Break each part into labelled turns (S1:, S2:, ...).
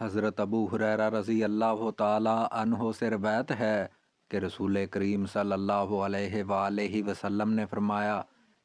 S1: حضرت ابو ہریرہ رضی اللہ تعالی عنہ سے روایت ہے کہ رسول کریم صلی اللہ علیہ وآلہ وسلم نے فرمایا،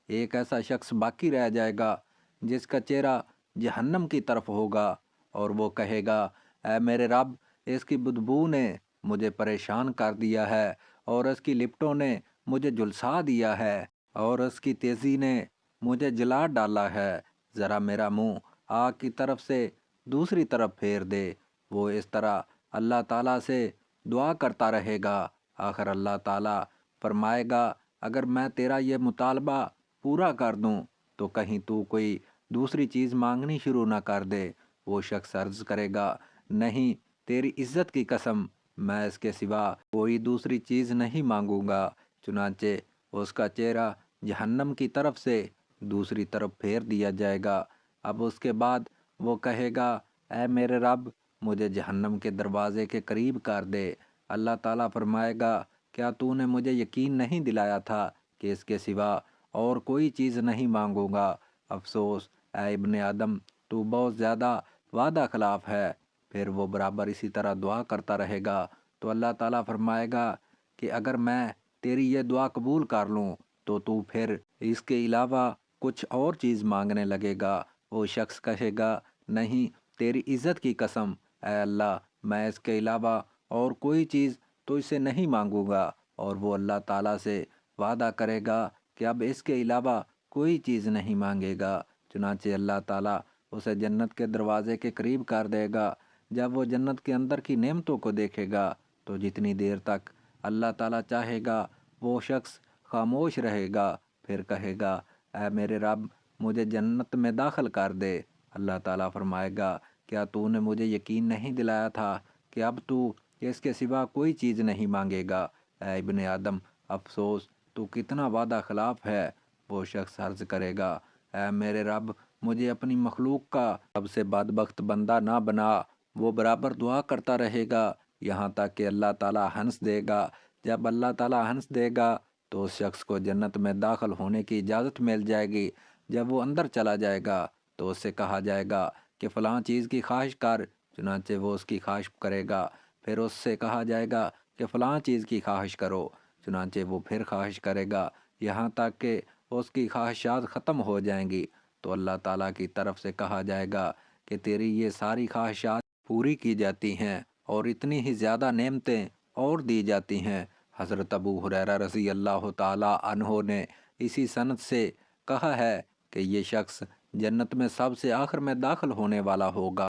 S1: ایک ایسا شخص باقی رہ جائے گا جس کا چہرہ جہنم کی طرف ہوگا، اور وہ کہے گا، اے میرے رب، اس کی بدبو نے مجھے پریشان کر دیا ہے، اور اس کی لپٹوں نے مجھے جھلسا دیا ہے، اور اس کی تیزی نے مجھے جلا ڈالا ہے، ذرا میرا منہ آگ کی طرف سے دوسری طرف پھیر دے۔ وہ اس طرح اللہ تعالیٰ سے دعا کرتا رہے گا، آخر اللہ تعالیٰ فرمائے گا، اگر میں تیرا یہ مطالبہ پورا کر دوں تو کہیں تو کوئی دوسری چیز مانگنی شروع نہ کر دے۔ وہ شخص عرض کرے گا، نہیں، تیری عزت کی قسم، میں اس کے سوا کوئی دوسری چیز نہیں مانگوں گا۔ چنانچہ اس کا چہرہ جہنم کی طرف سے دوسری طرف پھیر دیا جائے گا۔ اب اس کے بعد وہ کہے گا، اے میرے رب، مجھے جہنم کے دروازے کے قریب کر دے۔ اللہ تعالیٰ فرمائے گا، کیا تو نے مجھے یقین نہیں دلایا تھا کہ اس کے سوا اور کوئی چیز نہیں مانگوں گا؟ افسوس، اے ابن آدم، تو بہت زیادہ وعدہ خلاف ہے۔ پھر وہ برابر اسی طرح دعا کرتا رہے گا تو اللہ تعالیٰ فرمائے گا کہ اگر میں تیری یہ دعا قبول کر لوں تو پھر اس کے علاوہ کچھ اور چیز مانگنے لگے گا۔ وہ شخص کہے گا، نہیں، تیری عزت کی قسم، اے اللہ، میں اس کے علاوہ اور کوئی چیز تو اسے نہیں مانگوں گا، اور وہ اللہ تعالیٰ سے وعدہ کرے گا کہ اب اس کے علاوہ کوئی چیز نہیں مانگے گا۔ چنانچہ اللہ تعالیٰ اسے جنت کے دروازے کے قریب کر دے گا۔ جب وہ جنت کے اندر کی نعمتوں کو دیکھے گا تو جتنی دیر تک اللہ تعالیٰ چاہے گا وہ شخص خاموش رہے گا، پھر کہے گا، اے میرے رب، مجھے جنت میں داخل کر دے۔ اللہ تعالیٰ فرمائے گا، کیا تو نے مجھے یقین نہیں دلایا تھا کہ اب تو اس کے سوا کوئی چیز نہیں مانگے گا؟ اے ابن آدم، افسوس، تو کتنا وعدہ خلاف ہے۔ وہ شخص عرض کرے گا، اے میرے رب، مجھے اپنی مخلوق کا سب سے بدبخت بندہ نہ بنا۔ وہ برابر دعا کرتا رہے گا یہاں تک کہ اللہ تعالیٰ ہنس دے گا۔ جب اللہ تعالیٰ ہنس دے گا تو اس شخص کو جنت میں داخل ہونے کی اجازت مل جائے گی۔ جب وہ اندر چلا جائے گا تو اس سے کہا جائے گا کہ فلاں چیز کی خواہش کر، چنانچہ وہ اس کی خواہش کرے گا۔ پھر اس سے کہا جائے گا کہ فلاں چیز کی خواہش کرو، چنانچہ وہ پھر خواہش کرے گا، یہاں تک کہ اس کی خواہشات ختم ہو جائیں گی۔ تو اللہ تعالیٰ کی طرف سے کہا جائے گا کہ تیری یہ ساری خواہشات پوری کی جاتی ہیں، اور اتنی ہی زیادہ نعمتیں اور دی جاتی ہیں۔ حضرت ابو ہریرہ رضی اللہ تعالی عنہ نے اسی سند سے کہا ہے کہ یہ شخص جنت میں سب سے آخر میں داخل ہونے والا ہوگا۔